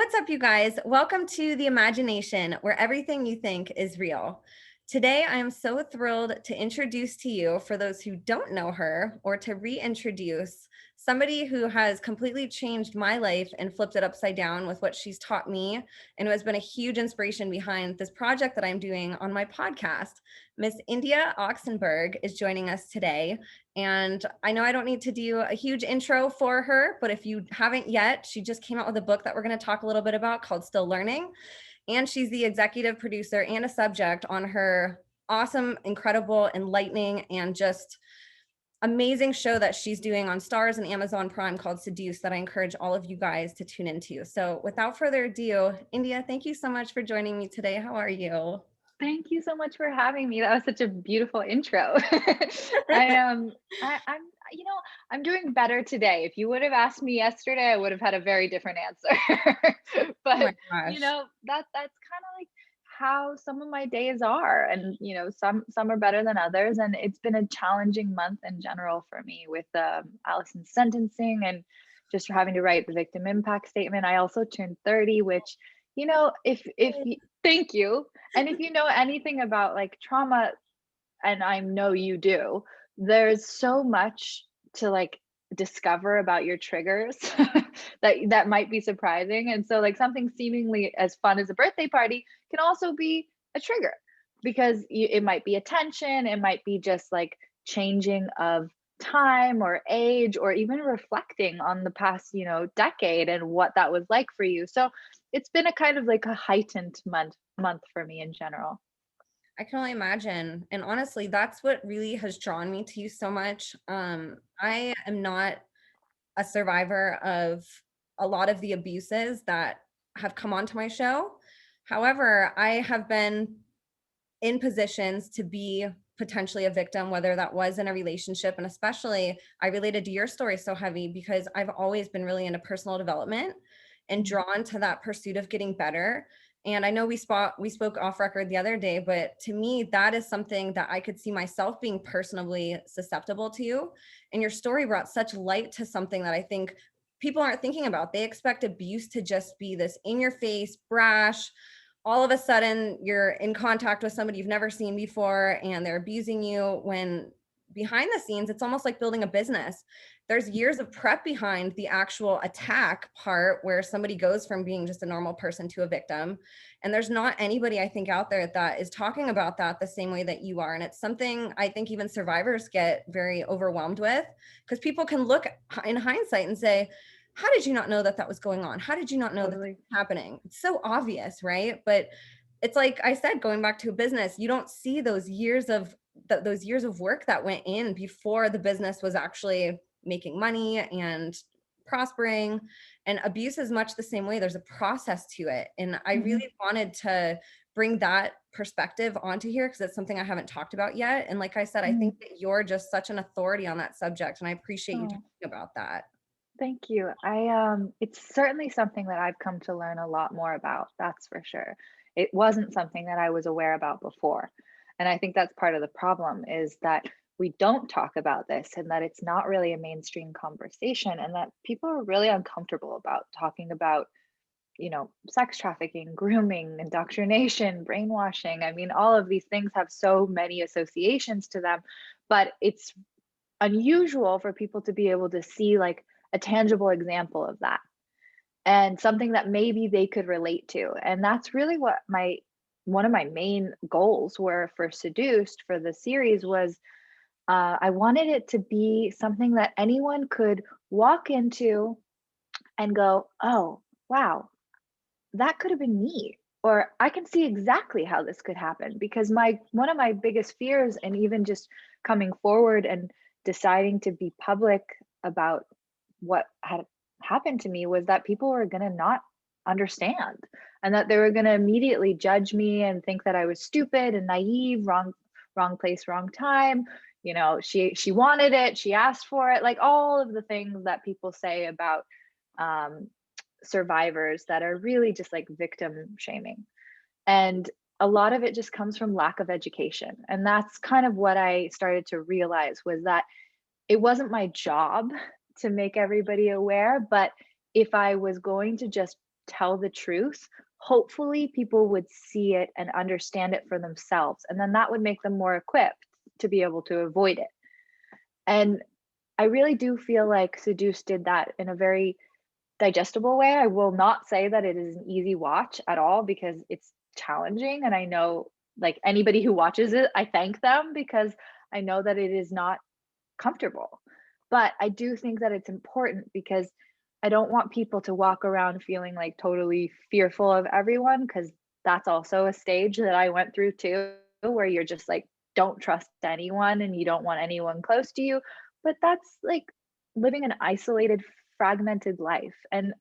What's up, you guys? Welcome to The Imagination, where everything you think is real. Today, I am so thrilled to introduce to you, for those who don't know her, or to reintroduce somebody who has completely changed my life and flipped it upside down with what she's taught me, and who has been a huge inspiration behind this project that I'm doing on my podcast. Miss India Oxenberg is joining us today. And I know I don't need to do a huge intro for her, but if you haven't yet, she just came out with a book that we're going to talk a little bit about called Still Learning. And she's the executive producer and a subject on her awesome, incredible, enlightening, and just amazing show that she's doing on STARZ and Amazon Prime called Seduced that I encourage all of you guys to tune into. So without further ado, India, thank you so much for joining me today. How are you? Thank you so much for having me. That was such a beautiful intro. I am I'm I'm doing better today. If you would have asked me yesterday, I would have had a very different answer. Oh my But gosh. that's kind of like how some of my days are. And some are better than others. And it's been a challenging month in general for me with Allison's sentencing and just having to write the victim impact statement. I also turned 30, which if thank you. And if you know anything about like trauma, and I know you do, there's so much to like discover about your triggers that might be surprising. And so like something seemingly as fun as a birthday party can also be a trigger because it might be attention, it might be just like changing of time or age or even reflecting on the past decade and what that was like for you. So it's been a kind of like a heightened month for me in general. I can only imagine. And honestly, that's what really has drawn me to you so much. I am not a survivor of a lot of the abuses that have come onto my show. However, I have been in positions to be potentially a victim, whether that was in a relationship. And especially, I related to your story so heavy because I've always been really into personal development and Mhm. drawn to that pursuit of getting better. And I know we spoke off record the other day, but to me, that is something that I could see myself being personally susceptible to. And your story brought such light to something that I think people aren't thinking about. They expect abuse to just be this in your face, brash, all of a sudden you're in contact with somebody you've never seen before and they're abusing you, when behind the scenes it's almost like building a business. There's years of prep behind the actual attack part where somebody goes from being just a normal person to a victim. And there's not anybody, I think, out there that is talking about that the same way that you are. And it's something I think even survivors get very overwhelmed with, because people can look in hindsight and say, how did you not know that that was going on? How did you not know that Totally. was happening? It's so obvious, right? But it's like I said, going back to a business, you don't see those years of those years of work that went in before the business was actually making money and prospering. And abuse is much the same way. There's a process to it. And I Mhm. really wanted to bring that perspective onto here because it's something I haven't talked about yet. And like I said, I think Mm. that you're just such an authority on that subject. And I appreciate you talking Oh, about that. thank you. It's certainly something that I've come to learn a lot more about, that's for sure. It wasn't something that I was aware about before. And I think that's part of the problem is that we don't talk about this and that it's not really a mainstream conversation and that people are really uncomfortable about talking about, sex trafficking, grooming, indoctrination, brainwashing. I mean, all of these things have so many associations to them, but it's unusual for people to be able to see like a tangible example of that and something that maybe they could relate to. And that's really what my one of my main goals were for Seduced for the series was I wanted it to be something that anyone could walk into and go, oh, wow, that could have been me. Or I can see exactly how this could happen because my one of my biggest fears and even just coming forward and deciding to be public about what had happened to me was that people were going to not understand and that they were going to immediately judge me and think that I was stupid and naive, wrong place, wrong time. She wanted it, she asked for it, like all of the things that people say about um, survivors that are really just like victim shaming. And a lot of it just comes from lack of education. And that's kind of what I started to realize was that it wasn't my job to make everybody aware, but if I was going to just tell the truth, hopefully people would see it and understand it for themselves. And then that would make them more equipped to be able to avoid it. And I really do feel like Seduced did that in a very digestible way. I will not say that it is an easy watch at all because it's challenging. And I know, like, anybody who watches it, I thank them because I know that it is not comfortable. But I do think that it's important because I don't want people to walk around feeling like totally fearful of everyone, because that's also a stage that I went through too, where you're just like, don't trust anyone and you don't want anyone close to you. But that's like living an isolated, fragmented life. And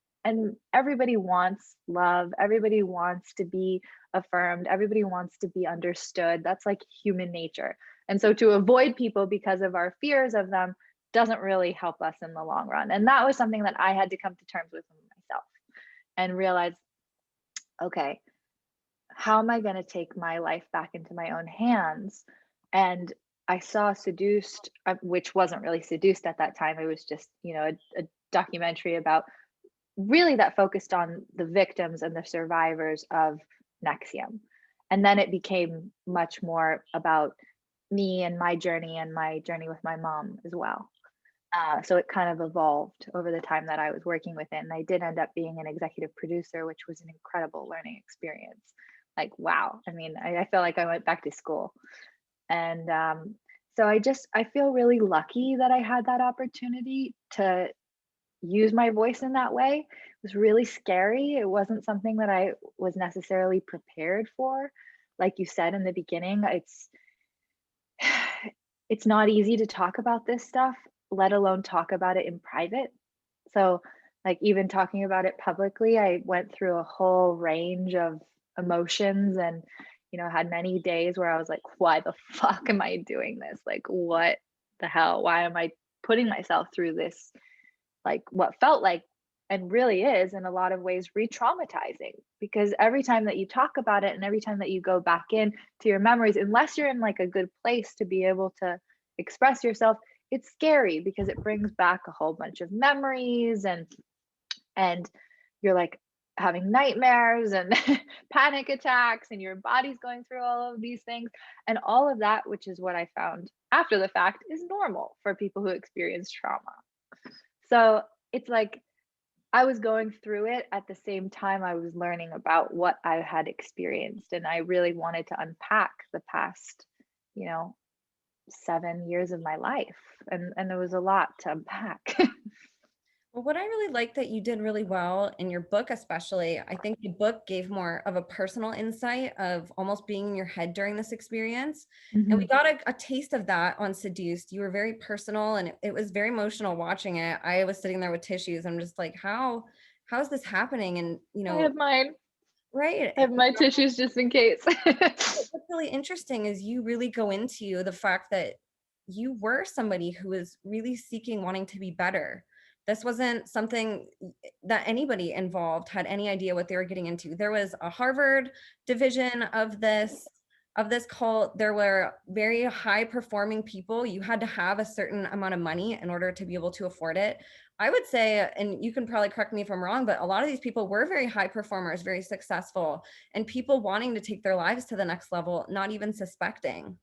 everybody wants love, everybody wants to be affirmed, everybody wants to be understood. That's like human nature. And so to avoid people because of our fears of them doesn't really help us in the long run. And that was something that I had to come to terms with myself and realize, okay, how am I going to take my life back into my own hands? And I saw Seduced, which wasn't really Seduced at that time. It was just, a documentary about really that focused on the victims and the survivors of NXIVM. And then it became much more about me and my journey with my mom as well. So it kind of evolved over the time that I was working with it. And I did end up being an executive producer, which was an incredible learning experience. Like, wow. I mean, I feel like I went back to school. And so I feel really lucky that I had that opportunity to use my voice in that way. It was really scary. It wasn't something that I was necessarily prepared for. Like you said in the beginning, it's not easy to talk about this stuff, let alone talk about it in private. So, like, even talking about it publicly, I went through a whole range of emotions and, had many days where I was like, why the fuck am I doing this? Like, what the hell? Why am I putting myself through this? Like, what felt like and really is in a lot of ways re-traumatizing, because every time that you talk about it and every time that you go back in to your memories, unless you're in like a good place to be able to express yourself, it's scary because it brings back a whole bunch of memories, and you're like having nightmares and panic attacks, and your body's going through all of these things, and all of that, which is what I found after the fact is normal for people who experience trauma. So it's like I was going through it at the same time I was learning about what I had experienced. And I really wanted to unpack the past, you know, 7 years of my life. And there was a lot to unpack. Well, what I really like that you did really well in your book, especially, I think the book gave more of a personal insight of almost being in your head during this experience. And we Mhm. got a taste of that on Seduced. You were very personal and it was very emotional watching it. I was sitting there with tissues. I'm just like, how's this happening? And, I have mine. right. I have my tissues just in case. What's really interesting is you really go into the fact that you were somebody who was really seeking wanting to be better. This wasn't something that anybody involved had any idea what they were getting into. There was a Harvard division of this cult. There were very high performing people. You had to have a certain amount of money in order to be able to afford it. I would say, and you can probably correct me if I'm wrong, but a lot of these people were very high performers, very successful, and people wanting to take their lives to the next level, not even suspecting.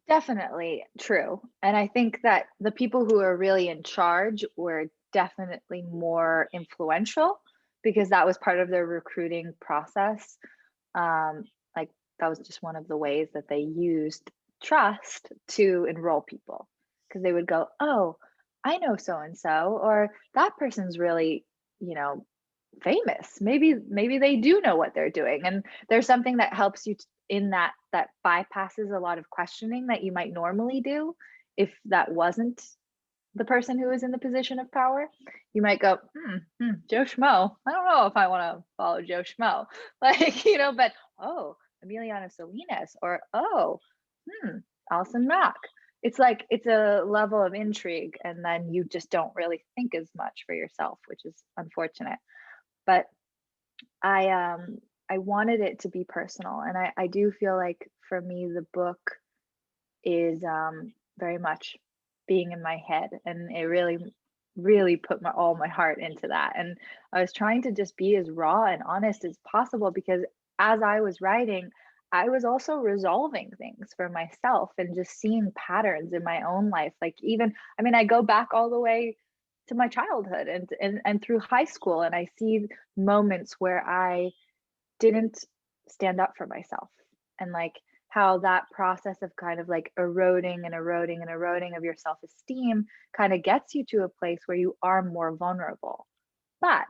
Definitely true. And I think that the people who are really in charge were definitely more influential because that was part of their recruiting process. Like, that was just one of the ways that they used trust to enroll people, because they would go, "Oh, I know so and so," or "That person's really, you know, famous. Maybe they do know what they're doing." And there's something that helps you in that bypasses a lot of questioning that you might normally do if that wasn't the person who is in the position of power. You might go, Joe Schmo. I don't know if I want to follow Joe Schmo. Like, but oh, Emiliano Salinas, or oh, Allison Mack. It's like it's a level of intrigue, and then you just don't really think as much for yourself, which is unfortunate. But I wanted it to be personal, and I do feel like for me the book is very much being in my head, and it really really put all my heart into that. And I was trying to just be as raw and honest as possible, because as I was writing, I was also resolving things for myself and just seeing patterns in my own life. Like, even, I mean, I go back all the way to my childhood and through high school, and I see moments where I didn't stand up for myself, and like how that process of kind of like eroding and eroding and eroding of your self-esteem kind of gets you to a place where you are more vulnerable. But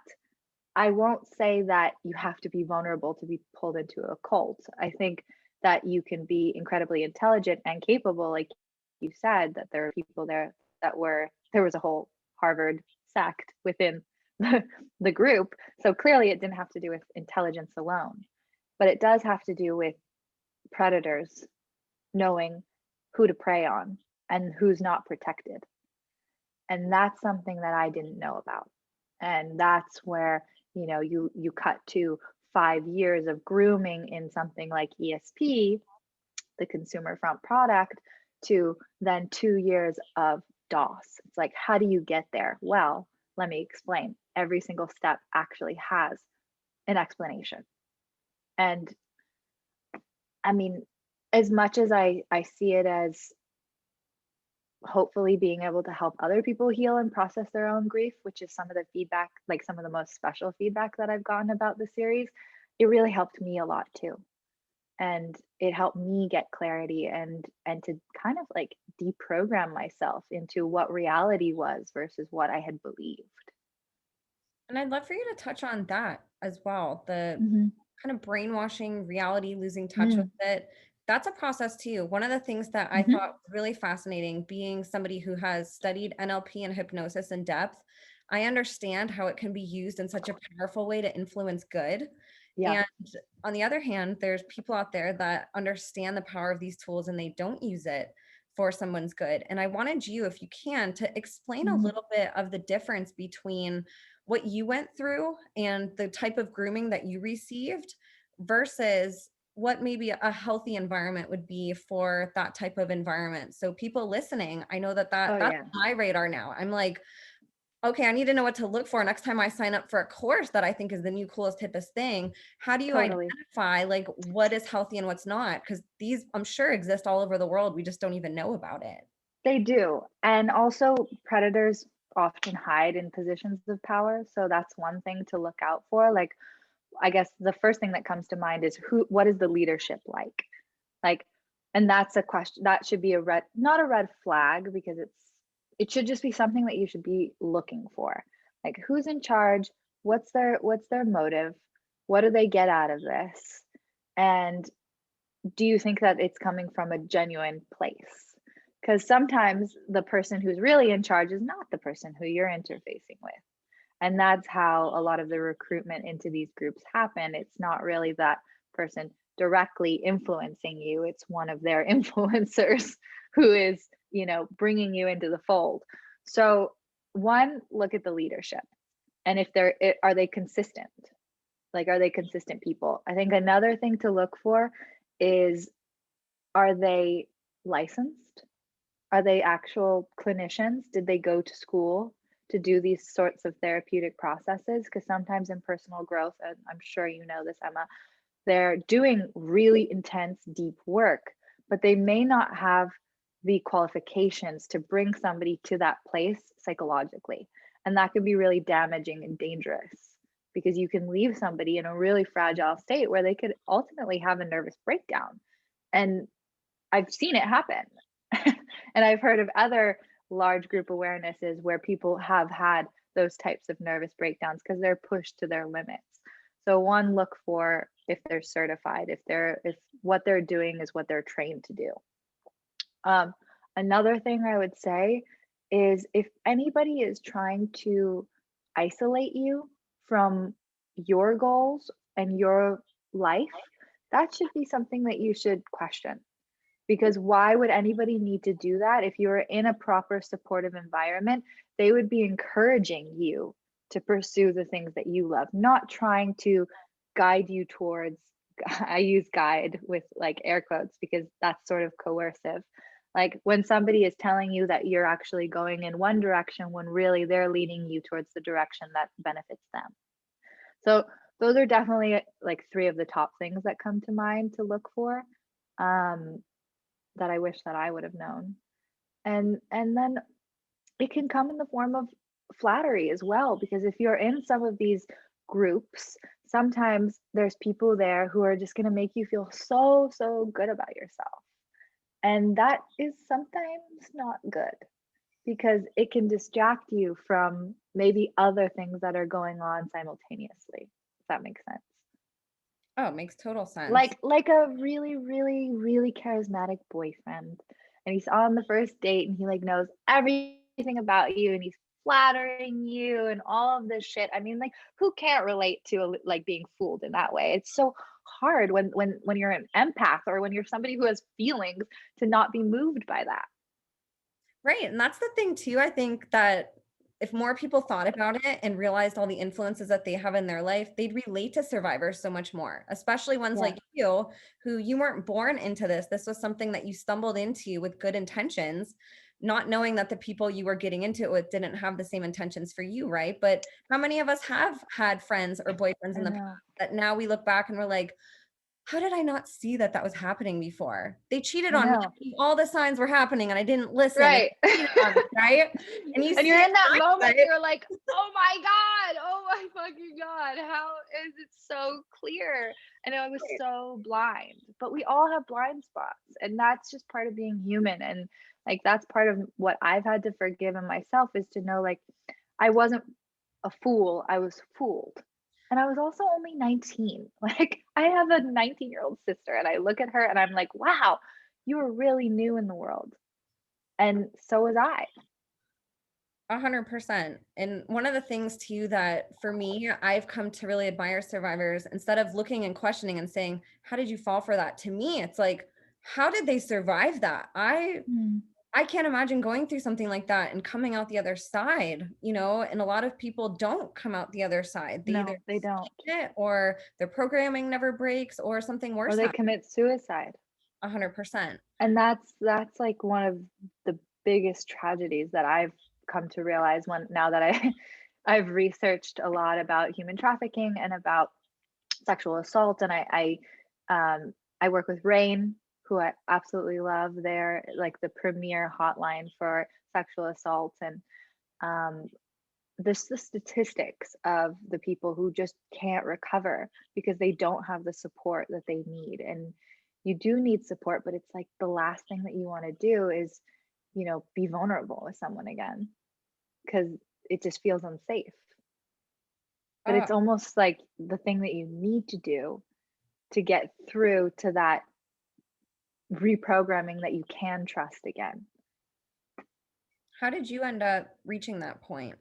I won't say that you have to be vulnerable to be pulled into a cult. I think that you can be incredibly intelligent and capable, like you said, that there are people there that were, there was a whole Harvard sect within the group. So clearly it didn't have to do with intelligence alone, but it does have to do with predators knowing who to prey on and who's not protected. And that's something that I didn't know about. And that's where, you cut to 5 years of grooming in something like ESP, the consumer front product, to then 2 years of DOS. It's like, how do you get there? Well, let me explain. Every single step actually has an explanation. And I mean, as much as I see it as hopefully being able to help other people heal and process their own grief, which is some of the feedback, like some of the most special feedback that I've gotten about the series, it really helped me a lot too. And it helped me get clarity and to kind of like deprogram myself into what reality was versus what I had believed. And I'd love for you to touch on that as well. The Mhm. kind of brainwashing reality, losing touch with Mm. it. That's a process too. One of the things that I Mhm. thought was really fascinating, being somebody who has studied NLP and hypnosis in depth, I understand how it can be used in such a powerful way to influence good. Yeah, And on the other hand, there's people out there that understand the power of these tools and they don't use it for someone's good. And I wanted you, if you can, to explain a Mhm. little bit of the difference between what you went through and the type of grooming that you received versus what maybe a healthy environment would be for that type of environment. So people listening, I know that Oh that's yeah, on my radar now. I'm like, okay, I need to know what to look for next time I sign up for a course that I think is the new coolest, hippest thing. How do you totally. identify like what is healthy and what's not? Because these, I'm sure, exist all over the world. We just don't even know about it. They do. And also, predators often hide in positions of power. So that's one thing to look out for. Like, I guess the first thing that comes to mind is what is the leadership like? Like, and that's a question that should be a red, not a red flag, because it should just be something that you should be looking for. Like, who's in charge? What's their motive? What do they get out of this? And do you think that it's coming from a genuine place? Because sometimes the person who's really in charge is not the person who you're interfacing with. And that's how a lot of the recruitment into these groups happen. It's not really that person directly influencing you, it's one of their influencers who is, bringing you into the fold. So, one, look at the leadership. And if are they consistent? Like, are they consistent people? I think another thing to look for is, are they licensed? Are they actual clinicians? Did they go to school to do these sorts of therapeutic processes? Because sometimes in personal growth, and I'm sure you know this, Emma, they're doing really intense, deep work, but they may not have the qualifications to bring somebody to that place psychologically. And that can be really damaging and dangerous, because you can leave somebody in a really fragile state where they could ultimately have a nervous breakdown. And I've seen it happen. And I've heard of other large group awarenesses where people have had those types of nervous breakdowns because they're pushed to their limits. So, one, look for if they're certified, if what they're doing is what they're trained to do. Um, Another thing I would say is, if anybody is trying to isolate you from your goals and your life, that should be something that you should question. Because why would anybody need to do that? If you were in a proper supportive environment, they would be encouraging you to pursue the things that you love, not trying to guide you towards, I use guide with like air quotes because that's sort of coercive, Like when somebody is telling you that you're actually going in one direction when really they're leading you towards the direction that benefits them. So those are definitely like three of the top things that come to mind to look for, um, that I wish that I would have known. And then it can come in the form of flattery as well, because if you're in some of these groups, sometimes there's people there who are just going to make you feel so good about yourself. And that is sometimes not good because it can distract you from maybe other things that are going on simultaneously. If that makes sense. Oh, it makes total sense. Like a really charismatic boyfriend, and he's on the first date and he like knows everything about you and he's flattering you and all of this shit. I mean, like who can't relate to like being fooled in that way? It's so hard when you're an empath or when you're somebody who has feelings to not be moved by that. Right. And that's the thing too. I think that if more people thought about it and realized all the influences that they have in their life, they'd relate to survivors so much more, especially ones Yeah. like you, who you weren't born into this. This was something that you stumbled into with good intentions, not knowing that the people you were getting into it with didn't have the same intentions for you, right? But how many of us have had friends or boyfriends in I the past know. that now we look back and we're like, how did I not see that that was happening before? They cheated I on me. know. All the signs were happening and I didn't listen and Right. they cheated on me, right? And you And see you're it in that in moment, hindsight. you're like, oh my God, oh my fucking God, how is it so clear? And I was so blind. But we all have blind spots, and that's just part of being human. And like, that's part of what I've had to forgive in myself is to know, like, I wasn't a fool, I was fooled. And I was also only 19. Like, I have a 19-year-old sister, and I look at her and I'm like, wow, you were really new in the world. And so was I. 100%. And one of the things too that for me, I've come to really admire survivors instead of looking and questioning and saying, how did you fall for that? To me, it's like, how did they survive that? Mm. I can't imagine going through something like that and coming out the other side, and a lot of people don't come out the other side. They either No, they don't. it or their programming never breaks or something Or worse they happens. commit suicide. 100%. And that's like one of the biggest tragedies that I've come to realize when now that I've researched a lot about human trafficking and about sexual assault. And I work with Rain, who I absolutely love. They're like the premier hotline for sexual assault. And um this the statistics of the people who just can't recover because they don't have the support that they need. And you do need support, but it's like the last thing that you want to do is, be vulnerable with someone again because it just feels unsafe. But Uh, it's almost like the thing that you need to do to get through to that reprogramming that you can trust again. how did you end up reaching that point?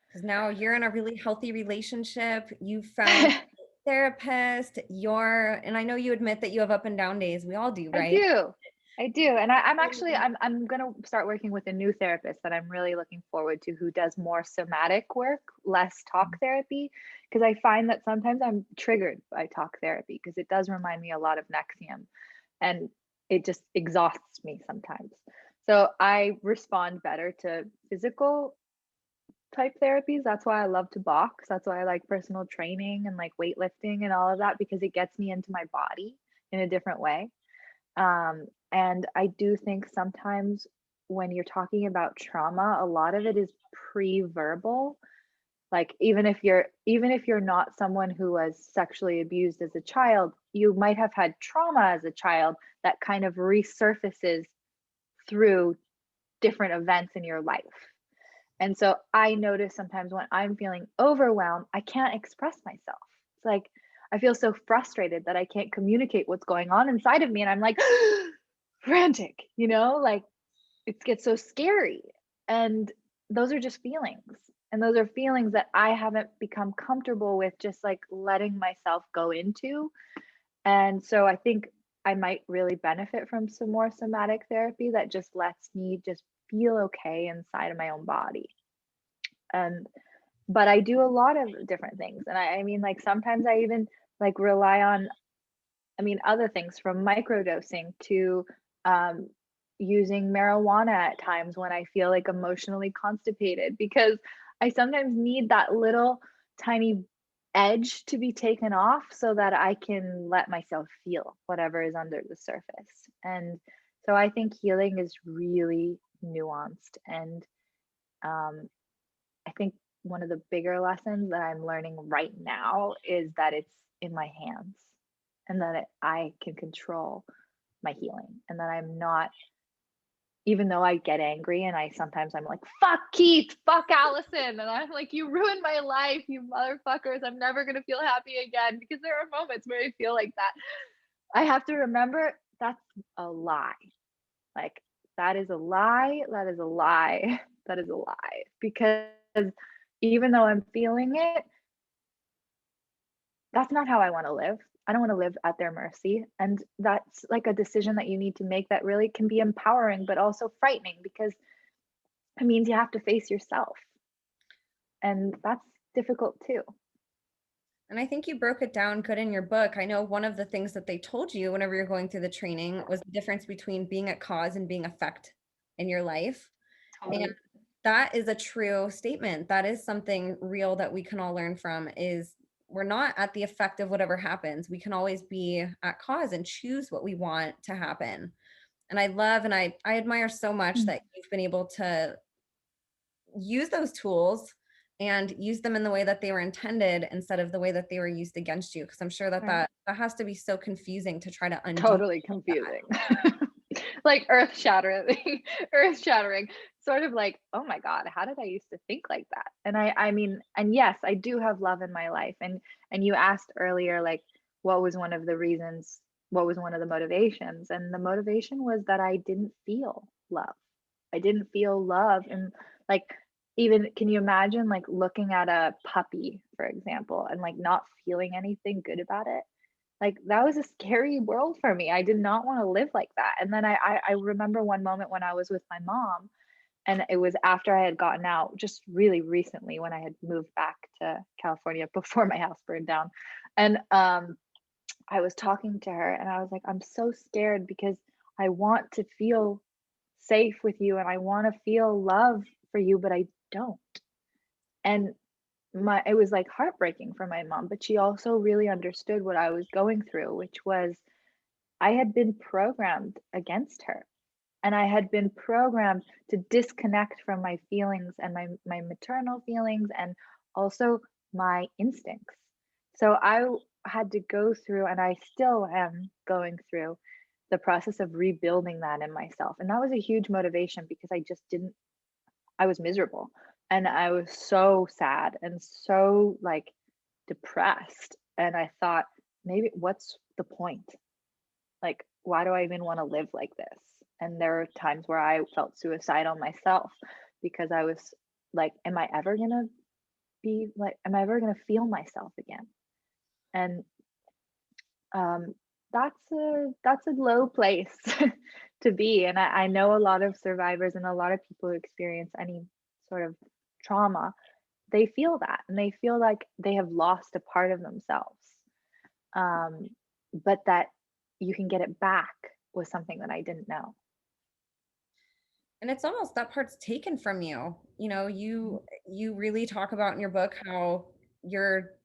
Because now you're in a really healthy relationship. You found I a therapist. And I know you admit that you have up and down days. We all do, right? do. I do. And I'm actually I'm gonna start working with a new therapist that I'm really looking forward to who does more somatic work, less talk therapy. Because I find that sometimes I'm triggered by talk therapy because it does remind me a lot of NXIVM and it just exhausts me sometimes. So I respond better to physical type therapies. That's why I love to box. That's why I like personal training and like weightlifting and all of that because it gets me into my body in a different way. And I do think sometimes when you're talking about trauma, a lot of it is pre-verbal. Like even if you're not someone who was sexually abused as a child, you might have had trauma as a child that kind of resurfaces through different events in your life. And so I notice sometimes when I'm feeling overwhelmed, I can't express myself. It's like I feel so frustrated that I can't communicate what's going on inside of me. And I'm like frantic, like it gets so scary. And those are just feelings. And those are feelings that I haven't become comfortable with just like letting myself go into. And so I think I might really benefit from some more somatic therapy that just lets me just feel okay inside of my own body. And but I do a lot of different things. And I mean like sometimes I even like rely on other things from microdosing to um using marijuana at times when I feel like emotionally constipated, because I sometimes need that little tiny edge to be taken off so that I can let myself feel whatever is under the surface. And so I think healing is really nuanced. And um, I think one of the bigger lessons that I'm learning right now is that it's in my hands, and that I can control my healing, and that I'm not, even though I get angry and I'm like, fuck Keith, fuck Allison. And I'm like, you ruined my life, you motherfuckers. I'm never going to feel happy again, because there are moments where I feel like that. I have to remember that's a lie. Like, that is a lie. That is a lie. That is a lie. Because even though I'm feeling it, that's not how I want to live. I don't want to live at their mercy. And that's like a decision that you need to make that really can be empowering, but also frightening, because it means you have to face yourself. And that's difficult too. And I think you broke it down good in your book. I know one of the things that they told you whenever you're going through the training was the difference between being a cause and being effect in your life. And Totally. that is a true statement. That is something real that we can all learn from, is we're not at the effect of whatever happens. We can always be at cause and choose what we want to happen. And I love and I admire so much Mm. that you've been able to use those tools and use them in the way that they were intended instead of the way that they were used against you. Because I'm sure that Right. that has to be so confusing to try to undo Totally all that. confusing. Like earth shattering, earth shattering. Sort of like, oh my God, how did I used to think like that? And I mean, and yes, I do have love in my life. And you asked earlier, like, what was one of the reasons, what was one of the motivations? And the motivation was that I didn't feel love. I didn't feel love. And like, even can you imagine like looking at a puppy, for example, and like not feeling anything good about it? Like, that was a scary world for me. I did not wanna live like that. And then I remember one moment when I was with my mom, and it was after I had gotten out, just really recently, when I had moved back to California before my house burned down. And, I was talking to her and I was like, "I'm so scared because I want to feel safe with you and I wanna feel love for you, but I don't." And my it was, like, heartbreaking for my mom, but she also really understood what I was going through, which was I had been programmed against her, and I had been programmed to disconnect from my feelings and my maternal feelings and also my instincts. So had to go through, and I still am going through, the process of rebuilding that in myself, and that was a huge motivation because I just didn't I was miserable, and I was so sad and so, like, depressed, and I thought, "Maybe what's the point? Like, why do I even wanna live like this?" And there were times where I felt suicidal myself because I was like, am I ever gonna feel myself again?" And, um, that's a low place to be, and I know a lot of survivors and a lot of people who experience any sort of trauma, they feel that, and they feel like they have lost a part of themselves. Um, but that you can get it back was something that I didn't know. And it's almost that part's taken from you. You know, Mhm. you really talk about in your book how you're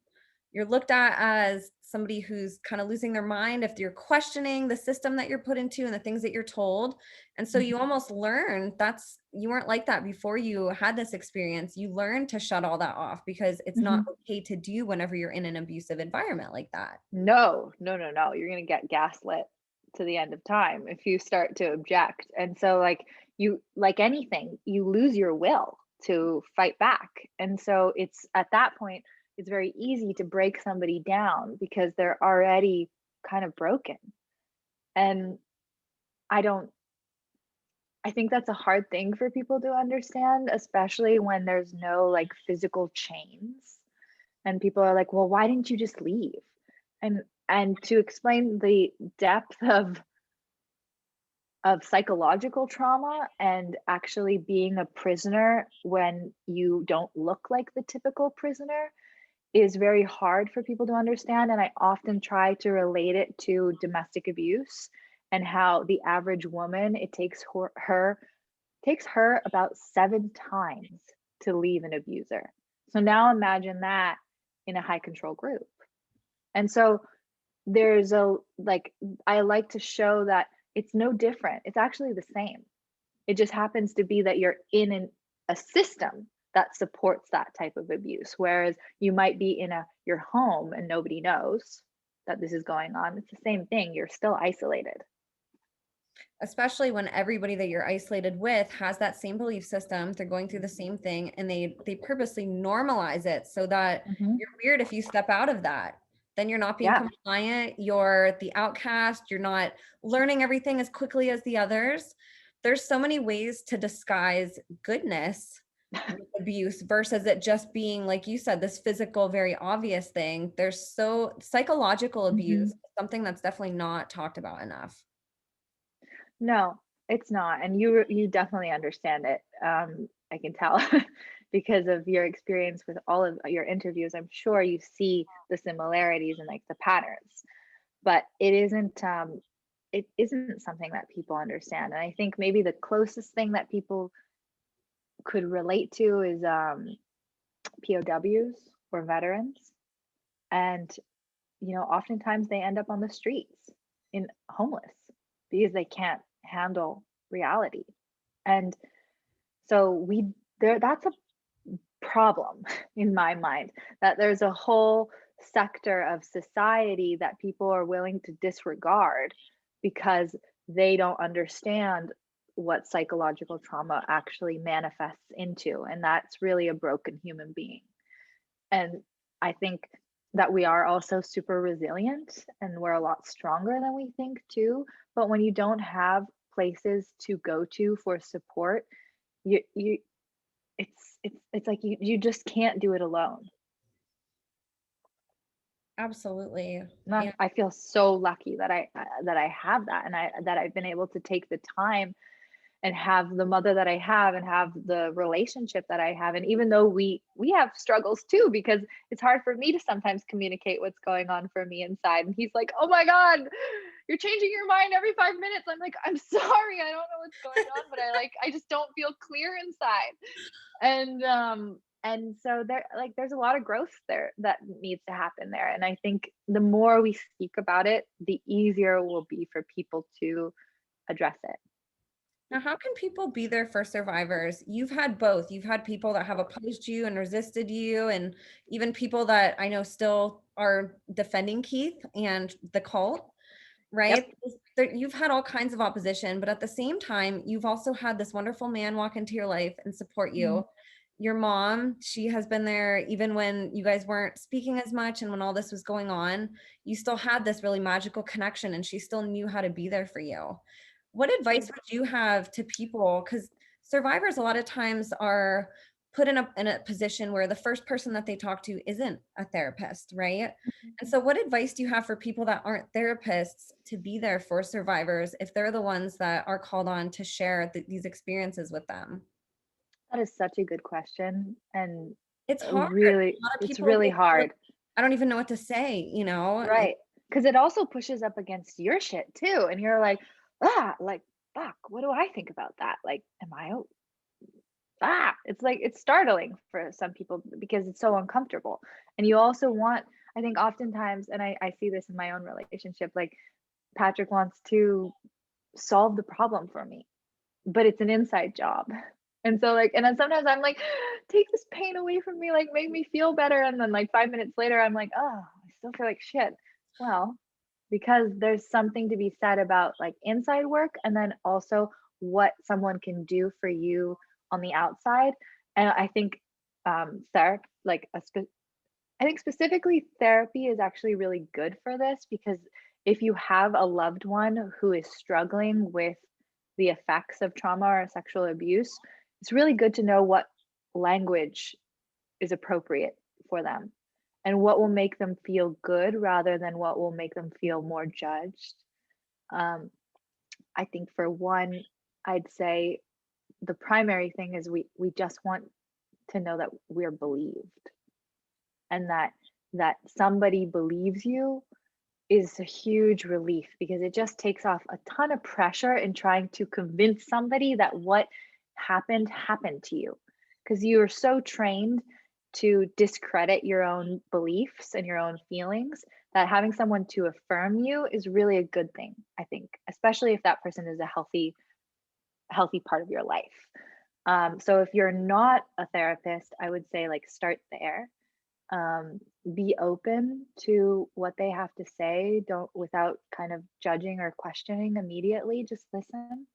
you're looked at as somebody who's kind of losing their mind if you're questioning the system that you're put into and the things that you're told. And so you Mhm. almost learn that's you weren't like that before you had this experience. You learn to shut all that off because it's not Mhm. okay to do whenever you're in an abusive environment like that. No, no, no, no, you're gonna get gaslit to the end of time if you start to object, and so, like, you like anything, you lose your will to fight back, and so it's at that point, it's very easy to break somebody down because they're already kind of broken, and I don't I think that's a hard thing for people to understand, especially when there's no, like, physical chains, and people are like, "Well, why didn't you just leave?" And to explain the depth of psychological trauma and actually being a prisoner when you don't look like the typical prisoner is very hard for people to understand, and I often try to relate it to domestic abuse and how the average woman, it takes her about 7 times to leave an abuser. So now imagine that in a high control group. And so there's a like I like to show that it's no different. It's actually the same. It just happens to be that you're in a system that supports that type of abuse. Whereas you might be in your home and nobody knows that this is going on. It's the same thing. You're still isolated. Especially when everybody that you're isolated with has that same belief system, they're going through the same thing, and they purposely normalize it so that Hmm. you're weird if you step out of that. Then you're not being Yeah. compliant, you're the outcast, you're not learning everything as quickly as the others. There's so many ways to disguise goodness with abuse versus it just being, like you said, this physical, very obvious thing. There's so psychological abuse, Hmm. something that's definitely not talked about enough. No, it's not. And you definitely understand it. I can tell because of your experience with all of your interviews. I'm sure you see the similarities and like the patterns, but it isn't something that people understand. And I think maybe the closest thing that people could relate to is POWs or veterans. And oftentimes they end up on the streets in homeless because they can't handle reality. And so that's a problem in my mind, that there's a whole sector of society that people are willing to disregard because they don't understand what psychological trauma actually manifests into, and that's really a broken human being. And I think that we are also super resilient and we're a lot stronger than we think too. But when you don't have places to go to for support, you it's like you just can't do it alone. Absolutely. And And I feel so lucky that I have that, and I've been able to take the time and have the mother that I have and have the relationship that I have. And even though we have struggles too, because it's hard for me to sometimes communicate what's going on for me inside. And he's like, "Oh my God, you're changing your mind every 5 minutes." I'm like, "I'm sorry, I don't know what's going on, but I just don't feel clear inside." And so there's a lot of growth there that needs to happen there. And I think the more we speak about it, the easier it will be for people to address it. now, how can people be there for survivors? You've had both. You've had people that have opposed you and resisted you, and even people that I know still are defending Keith and the cult, Yep. right? You've had all kinds of opposition, but at the same time, you've also had this wonderful man walk into your life and support Mhm. you. Your mom, she has been there even when you guys weren't speaking as much and when all this was going on. You still had this really magical connection, and she still knew how to be there for you. What advice would you have to people? Because survivors a lot of times are put in a position where the first person that they talk to isn't a therapist, right? And so what advice do you have for people that aren't therapists to be there for survivors if they're the ones that are called on to share these experiences with them? That is such a good question, and It's hard. really, A lot of it's people really they feel like, hard, I don't even know what to say, you know? And right? Because it also pushes up against your shit too, and you're like, like, fuck, what do I think about that? Like, it's like it's startling for some people because it's so uncomfortable, and you also want, I think, oftentimes, and I see this in my own relationship, like Patrick wants to solve the problem for me, but it's an inside job. And so like, and then sometimes I'm like, take this pain away from me, like make me feel better. And then like 5 minutes later, I'm like, oh, I still feel like shit. Well, because there's something to be said about like inside work and then also what someone can do for you on the outside. And I think therapy, I think specifically therapy is actually really good for this because if you have a loved one who is struggling with the effects of trauma or sexual abuse, it's really good to know what language is appropriate for them and what will make them feel good rather than what will make them feel more judged. Um, I think for one, I'd say the primary thing is we just want to know that we're believed and that somebody believes you is a huge relief because it just takes off a ton of pressure in trying to convince somebody that what happened to you. Because you are so trained to discredit your own beliefs and your own feelings that having someone to affirm you is really a good thing, I think, especially if that person is a healthy part of your life. So if you're not a therapist, I would say like start there. um, be open to what they have to say, don't without kind of judging or questioning immediately, just listen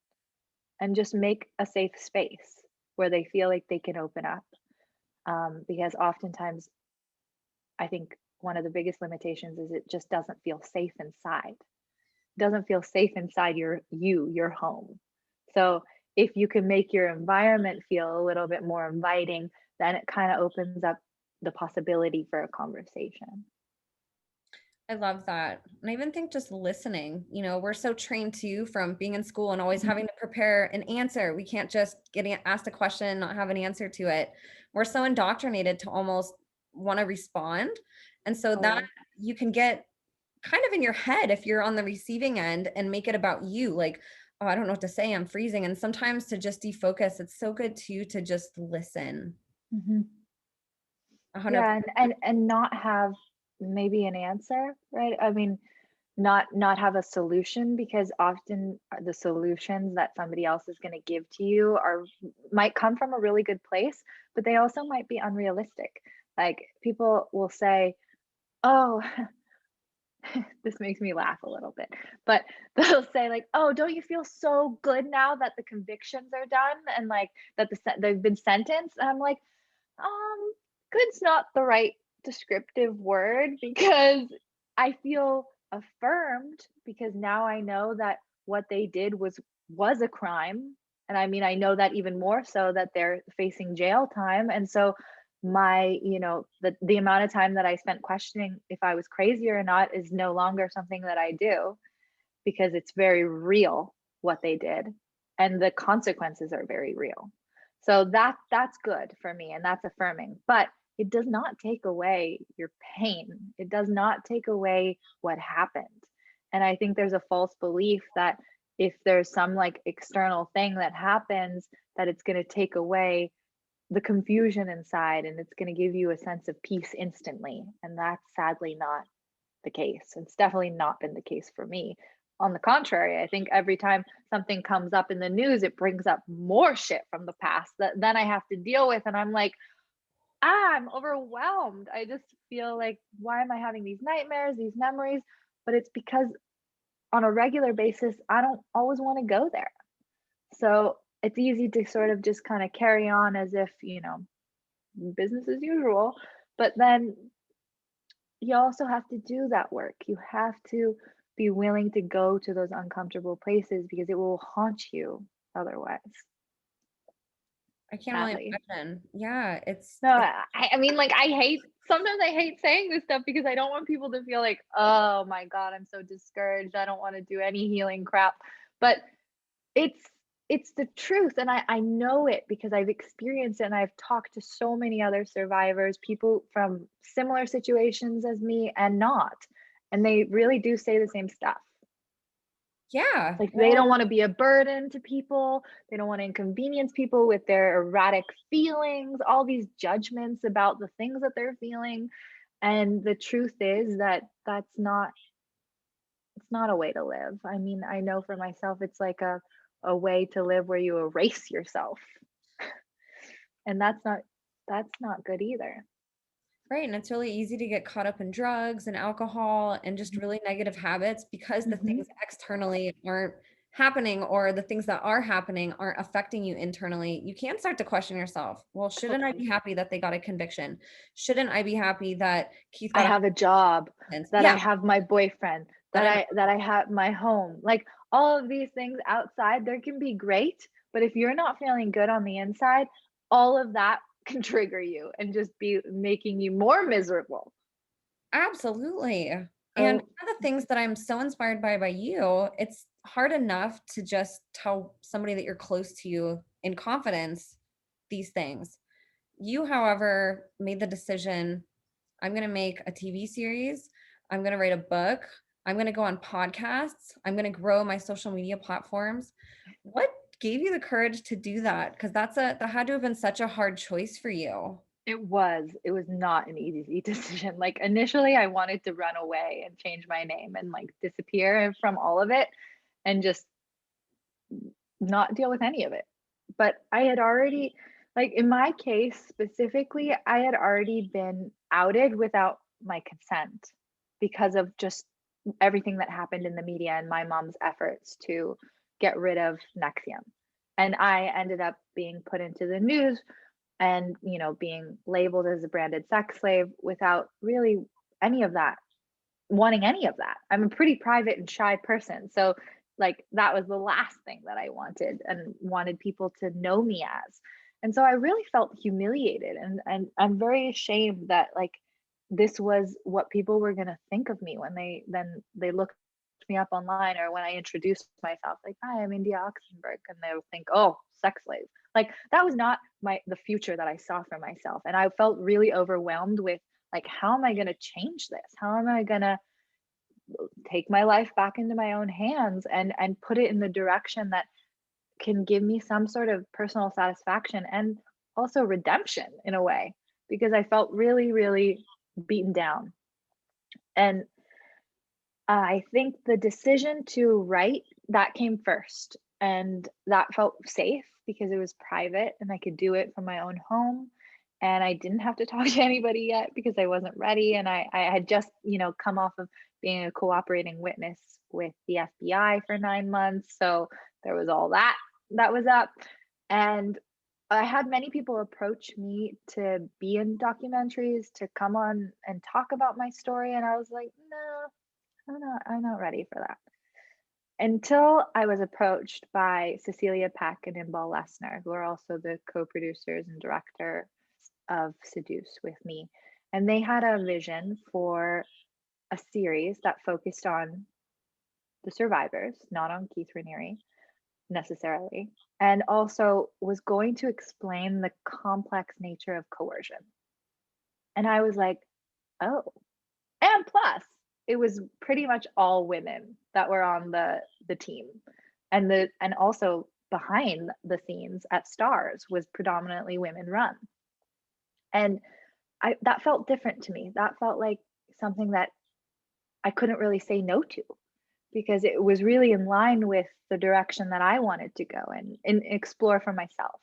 and just make a safe space where they feel like they can open up. Because oftentimes I think one of the biggest limitations is it just doesn't feel safe inside. It doesn't feel safe inside your home. So if you can make your environment feel a little bit more inviting, then it kind of opens up the possibility for a conversation. I love that. And I even think just listening, we're so trained to from being in school and always Mhm. having to prepare an answer. We can't just asked a question, not have an answer to it. We're so indoctrinated to almost want to respond. And so that Oh, you can get kind of in your head if you're on the receiving end and make it about you. Like, oh, I don't know what to say. I'm freezing. And sometimes to just defocus, it's so good too to just listen. mhm. 100%. Yeah, and not have maybe an answer, right? I mean, not have a solution because often the solutions that somebody else is going to give to you are might come from a really good place, but they also might be unrealistic. Like people will say, "Oh, this makes me laugh a little bit." But they'll say like, "Oh, don't you feel so good now that the convictions are done and like that they've been sentenced?" And I'm like, good's not the right descriptive word because I feel affirmed because now I know that what they did was a crime. And I mean, I know that even more so that they're facing jail time. And so the amount of time that I spent questioning if I was crazy or not is no longer something that I do because it's very real what they did and the consequences are very real. So that's good for me and that's affirming, but it does not take away your pain. It does not take away what happened. And I think there's a false belief that if there's some like external thing that happens that it's going to take away the confusion inside and it's going to give you a sense of peace instantly, and that's sadly not the case. It's definitely not been the case for me. On the contrary, I think every time something comes up in the news, it brings up more shit from the past that then I have to deal with. And I'm like, I'm overwhelmed. I just feel like, why am I having these nightmares, these memories? But it's because on a regular basis, I don't always want to go there. So it's easy to sort of just kind of carry on as if, business as usual. But then you also have to do that work. You have to be willing to go to those uncomfortable places because it will haunt you otherwise, I can't only sadly. imagine. Yeah, No, I mean, like, sometimes I hate saying this stuff because I don't want people to feel like, oh my God, I'm so discouraged. I don't want to do any healing crap. But it's it's the truth, and I know it because I've experienced it and I've talked to so many other survivors, people from similar situations as me and not, and they really do say the same stuff. yeah. Like, they Well, don't wanna be a burden to people, they don't wanna inconvenience people with their erratic feelings, all these judgments about the things that they're feeling, and the truth is that it's not a way to live. I mean, I know for myself, it's like a way to live where you erase yourself, and that's not good either. right. And it's really easy to get caught up in drugs and alcohol and just Mhm. really negative habits because the Mhm. things externally aren't happening or the things that are happening aren't affecting you internally. You can start to question yourself. Well, shouldn't I Totally. be happy that they got a conviction? Shouldn't I be happy that Keith I got a have a job, sentence? that I Yeah, have my boyfriend, that I'm that I have my home. Like all of these things outside, there can be great, but if you're not feeling good on the inside, all of that can trigger you and just be making you more miserable. absolutely. And So, one of the things that I'm so inspired by you, it's hard enough to just tell somebody that you're close to you in confidence these things. You, however, made the decision, I'm going to make a TV series. I'm going to write a book. I'm going to go on podcasts. I'm going to grow my social media platforms. What gave you the courage to do that? Because that had to have been such a hard choice for you. It was not an easy decision. Like initially I wanted to run away and change my name and like disappear from all of it and just not deal with any of it. But I had already, like in my case specifically, I had already been outed without my consent because of just everything that happened in the media and my mom's efforts to get rid of NXIVM. And I ended up being put into the news and, you know, being labeled as a branded sex slave without really any of that, wanting any of that. I'm a pretty private and shy person. So like that was the last thing that I wanted and wanted people to know me as. And so I really felt humiliated and I'm very ashamed that like this was what people were going to think of me when they looked me up online or when I introduced myself like, hi, I'm India Oxenberg, and they would think, oh, sex slave. Like that was not the future that I saw for myself. And I felt really overwhelmed with like, how am I going to change this? How am I going to take my life back into my own hands and put it in the direction that can give me some sort of personal satisfaction and also redemption in a way, because I felt really, really beaten down. And I think the decision to write, that came first, and that felt safe because it was private and I could do it from my own home, and I didn't have to talk to anybody yet because I wasn't ready, and I had just, you know, come off of being a cooperating witness with the FBI for 9 months, so there was all that was up, and I had many people approach me to be in documentaries, to come on and talk about my story, and I was like, "No, I'm not ready for that." Until I was approached by Cecilia Peck and Inbal Lesner, who are also the co-producers and director of Seduced with me. And they had a vision for a series that focused on the survivors, not on Keith Raniere necessarily, and also was going to explain the complex nature of coercion. And I was like, oh, and plus, it was pretty much all women that were on the team. And also behind the scenes at STARZ was predominantly women run. And that felt different to me. That felt like something that I couldn't really say no to because it was really in line with the direction that I wanted to go and explore for myself.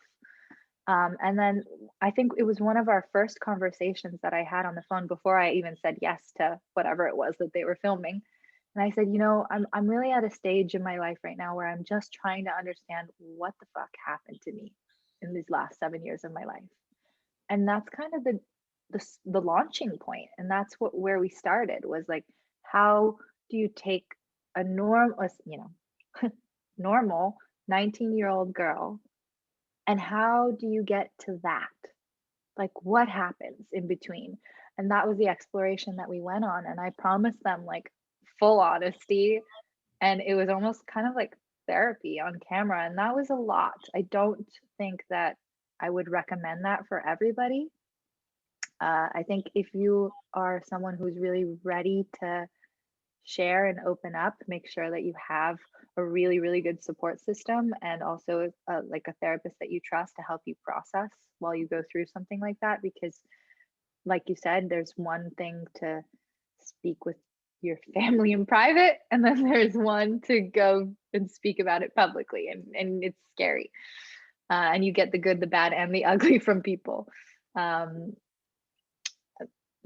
And then I think it was one of our first conversations that I had on the phone before I even said yes to whatever it was that they were filming. And I said, you know, I'm really at a stage in my life right now where I'm just trying to understand what the fuck happened to me in these last 7 years of my life. And that's kind of the launching point. And that's where we started was like, how do you take a normal 19-year-old girl, and how do you get to that? Like, what happens in between? And that was the exploration that we went on. And I promised them like full honesty. And it was almost kind of like therapy on camera. And that was a lot. I don't think that I would recommend that for everybody. I think if you are someone who's really ready to share and open up, make sure that you have a really, really good support system and also like a therapist that you trust to help you process while you go through something like that. Because, like you said, there's one thing to speak with your family in private, and then there's one to go and speak about it publicly, and it's scary. And you get the good, the bad, and the ugly from people.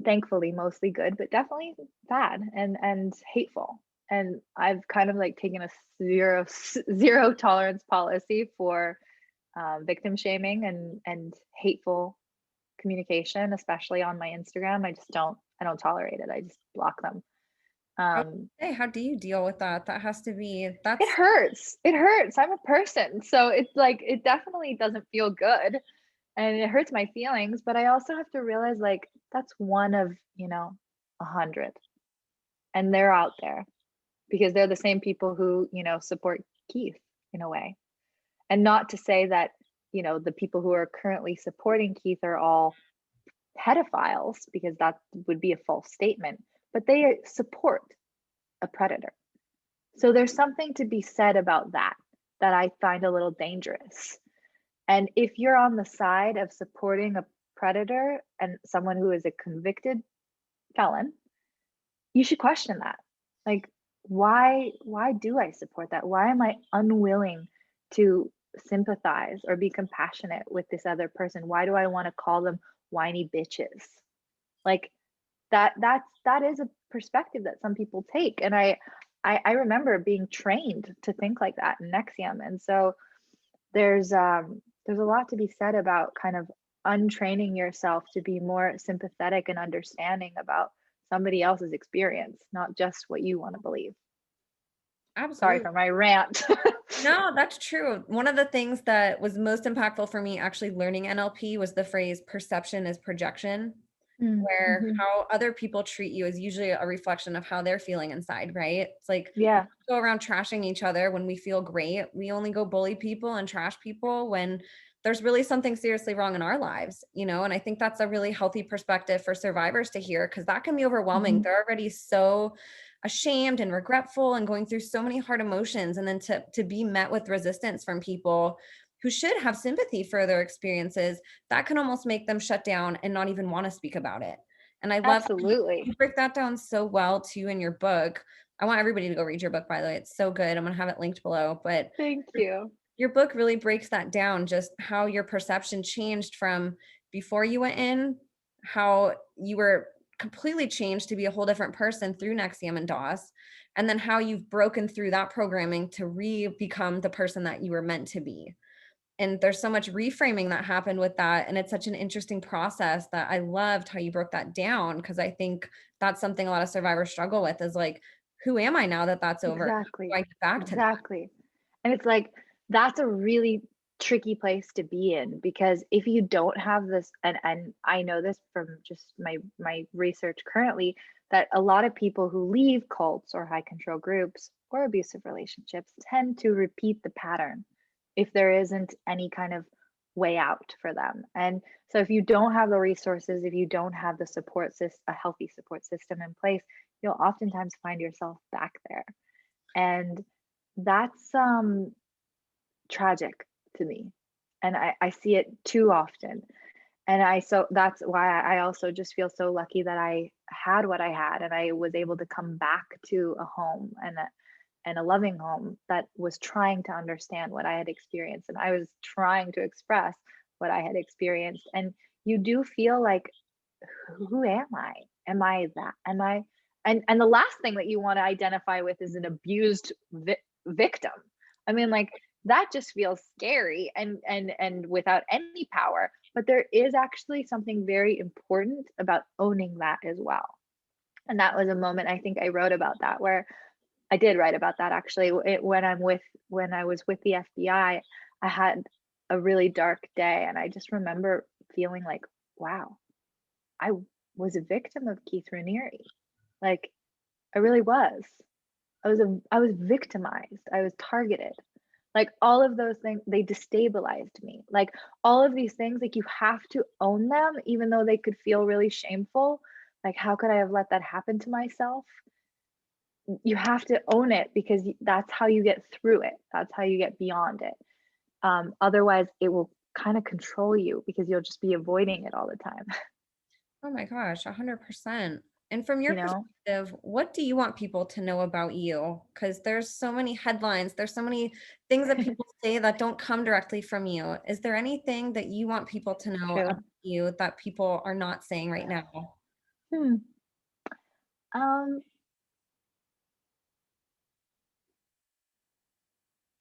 Thankfully mostly good, but definitely bad and hateful. And I've kind of like taken a zero tolerance policy for victim shaming and hateful communication, especially on my Instagram. I don't tolerate it. I just block them. Hey, how do you deal with that? It hurts. It hurts. I'm a person, so it's like it definitely doesn't feel good and it hurts my feelings, but I also have to realize like that's one of, 100, and they're out there because they're the same people who, support Keith in a way. And not to say that, the people who are currently supporting Keith are all pedophiles, because that would be a false statement, but they support a predator. So there's something to be said about that I find a little dangerous. And if you're on the side of supporting a predator and someone who is a convicted felon, you should question that. Like, why do I support that? Why am I unwilling to sympathize or be compassionate with this other person? Why do I want to call them whiny bitches? Like, that is a perspective that some people take. And I remember being trained to think like that in NXIVM. And so there's a lot to be said about kind of untraining yourself to be more sympathetic and understanding about somebody else's experience, not just what you want to believe. Sorry Absolutely. for my rant. No, that's true. One of the things that was most impactful for me actually learning NLP was the phrase perception is projection, where Mm-hmm. how other people treat you is usually a reflection of how they're feeling inside, right? It's like Yeah, we go around trashing each other when we feel great. We only go bully people and trash people when there's really something seriously wrong in our lives, you know? And I think that's a really healthy perspective for survivors to hear because that can be overwhelming. mm-hmm. They're already so ashamed and regretful and going through so many hard emotions. And then to be met with resistance from people who should have sympathy for their experiences, that can almost make them shut down and not even want to speak about it. And I love how Absolutely. you break that down so well too in your book. I want everybody to go read your book, by the way. It's so good. I'm going to have it linked below. But Thank you. your book really breaks that down, just how your perception changed from before you went in, how you were completely changed to be a whole different person through NXIVM and DOS, and then how you've broken through that programming to become the person that you were meant to be. And there's so much reframing that happened with that. And it's such an interesting process that I loved how you broke that down because I think that's something a lot of survivors struggle with is like, who am I now that that's over? How do I Exactly. get back to that? Exactly. And it's like, that's a really tricky place to be in because if you don't have this, and I know this from just my research currently, that a lot of people who leave cults or high control groups or abusive relationships tend to repeat the pattern if there isn't any kind of way out for them. And so if you don't have the resources, if you don't have the support system, a healthy support system in place, you'll oftentimes find yourself back there. And that's tragic to me. And I see it too often. And so that's why I also just feel so lucky that I had what I had and I was able to come back to a home and a loving home that was trying to understand what I had experienced. And I was trying to express what I had experienced. And you do feel like, who am I? Am I that? Am I? And the last thing that you want to identify with is an abused victim. I mean, like that just feels scary and without any power. But there is actually something very important about owning that as well. And that was a moment I think I wrote about that where I did write about that actually. When I was with the FBI, I had a really dark day, and I just remember feeling like, wow, I was a victim of Keith Raniere. Like I really was. I was victimized. I was targeted. Like all of those things, they destabilized me. Like all of these things, like you have to own them, even though they could feel really shameful. Like, how could I have let that happen to myself? You have to own it because that's how you get through it. That's how you get beyond it. Otherwise, it will kind of control you because you'll just be avoiding it all the time. Oh my gosh, 100%. And from your You know? perspective, what do you want people to know about you? Because there's so many headlines, there's so many things that people say that don't come directly from you. Is there anything that you want people to know True. about you that people are not saying right now? Hmm. Um,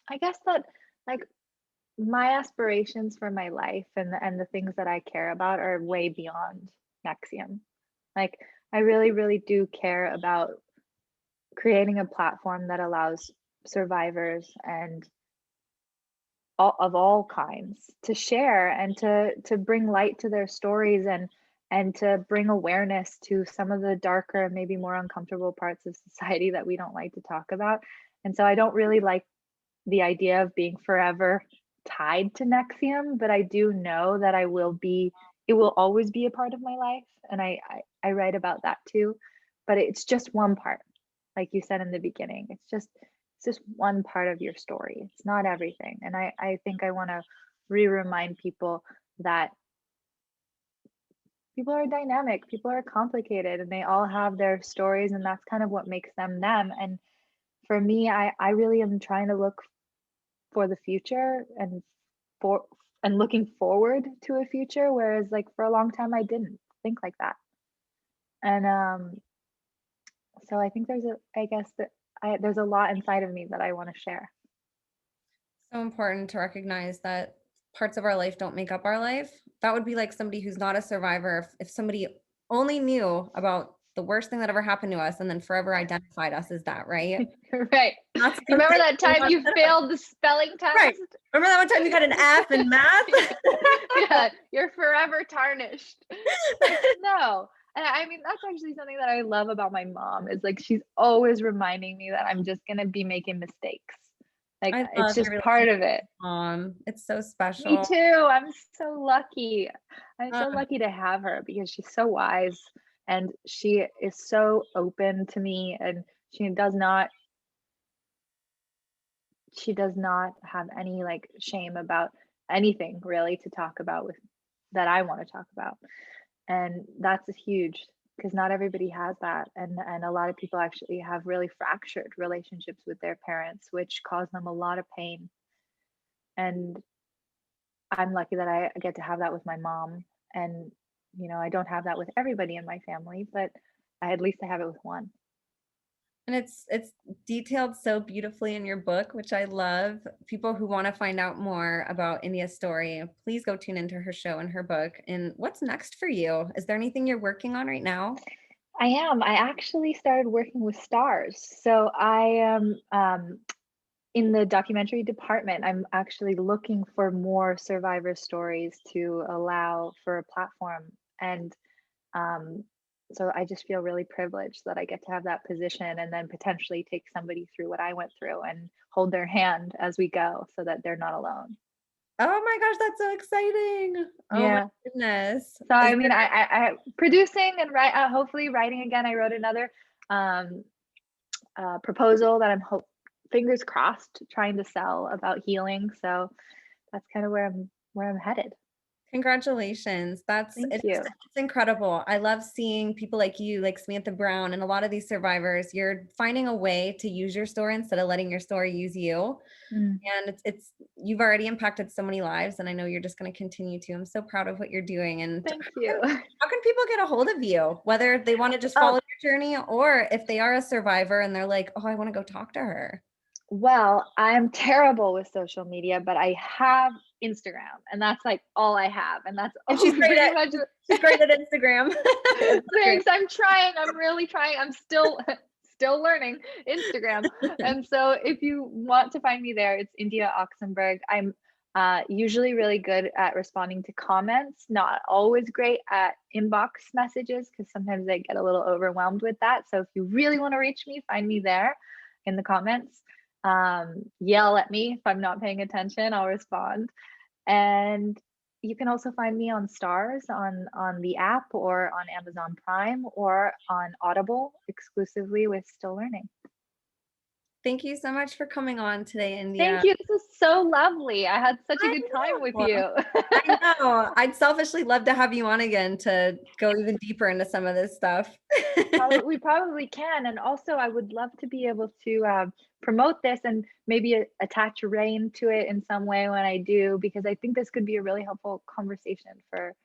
I guess that like my aspirations for my life and the things that I care about are way beyond NXIVM. Like I really, really do care about creating a platform that allows survivors and all kinds to share and to bring light to their stories and to bring awareness to some of the darker, maybe more uncomfortable parts of society that we don't like to talk about. And so I don't really like the idea of being forever tied to NXIVM, but I do know that it will always be a part of my life. And I write about that too, but it's just one part. like you said in the beginning. It's just one part of your story. It's not everything. And I think I want to remind people that people are dynamic, people are complicated, and they all have their stories, and that's kind of what makes them them. And for me, I really am trying to look for the future for and looking forward to a future, whereas like for a long time I didn't think like that. And so I think I guess that there's a lot inside of me that I want to share. So important to recognize that parts of our life don't make up our life. That would be like somebody who's not a survivor. If somebody only knew about the worst thing that ever happened to us and then forever identified us as that, right? Right. Not to Remember think that time you failed the spelling test? right. Remember that one time you got an F in math? Yeah, you're forever tarnished. Like, no. And I mean, that's actually something that I love about my mom is like she's always reminding me that I'm just gonna be making mistakes. Like I it's love just your part relationship of it. with Mom. It's so Me special. too. I'm so lucky. I'm Uh, so lucky to have her because she's so wise and she is so open to me, and she does not have any like shame about anything really to talk about with that I want to talk about. And that's huge because not everybody has that. And a lot of people actually have really fractured relationships with their parents, which cause them a lot of pain. And I'm lucky that I get to have that with my mom. And, I don't have that with everybody in my family, but at least I have it with one. and it's detailed so beautifully in your book, which I love. People who want to find out more about India's story, please go tune into her show and her book. And what's next for you? Is there anything you're working on right now? I am. I actually started working with STARZ. So I am in the documentary department. I'm actually looking for more survivor stories to allow for a platform. And um, so I just feel really privileged that I get to have that position and then potentially take somebody through what I went through and hold their hand as we go so that they're not alone. Oh my gosh, that's so exciting. Oh my Yeah. goodness. So Is I mean, I producing and hopefully writing again. I wrote another um, proposal that fingers crossed trying to sell about healing. So that's kind of where I'm headed. Congratulations. Thank It's you. incredible. I love seeing people like you, like Samantha Brown, and a lot of these survivors. You're finding a way to use your story instead of letting your story use you. Mm, And it's you've already impacted so many lives, and I know you're just going to continue to. I'm so proud of what you're doing. And thank you. how can people get a hold of you, whether they want to just Oh, follow your journey or if they are a survivor and they're like, oh, I want to go talk to her? well, I'm terrible with social media, but I have Instagram, and that's like all I have, and that's And all pretty much. she's great at Instagram. It's so great. Thanks. I'm trying. I'm really trying. I'm still learning Instagram. And so if you want to find me there, it's India Oxenberg. I'm usually really good at responding to comments, not always great at inbox messages because sometimes I get a little overwhelmed with that. So if you really want to reach me, find me there in the comments. Yell at me if I'm not paying attention, I'll respond. And you can also find me on STARZ on the app or on Amazon Prime or on Audible exclusively with Still Learning. Thank you so much for coming on today, India. Thank you. This was so lovely. I had such a I good time with know. you. I know. I'd selfishly love to have you on again to go even deeper into some of this stuff. We probably can. And also, I would love to be able to promote this and maybe attach rain to it in some way when I do, because I think this could be a really helpful conversation for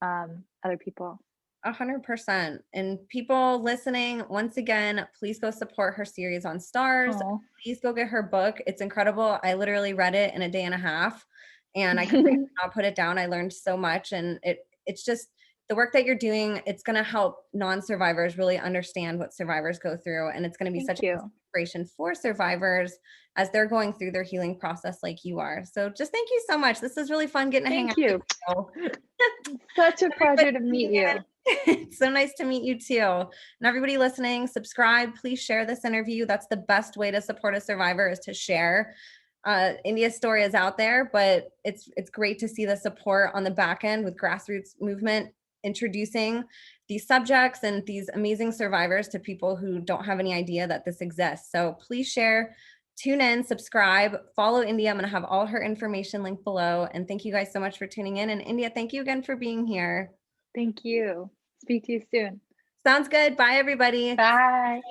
other people. 100%. And people listening, once again, please go support her series on STARZ. Oh. Please go get her book. It's incredible. I literally read it in a day and a half and I could not put it down. I learned so much, and it's just the work that you're doing. It's going to help non-survivors really understand what survivors go through. And it's going to be Thank such you. an inspiration for survivors as they're going through their healing process like you are. So just thank you so much. This is really fun getting to hang out Thank you. with you. Such a pleasure to meet you. It's so nice to meet you too. And everybody listening, subscribe. Please share this interview. That's the best way to support a survivor, is to share. India's story is out there, but it's great to see the support on the back end with grassroots movement introducing these subjects and these amazing survivors to people who don't have any idea that this exists. So please share, tune in, subscribe, follow India. I'm going to have all her information linked below. And thank you guys so much for tuning in. And India, thank you again for being here. Thank you. Speak to you soon. Sounds good. Bye, everybody. Bye.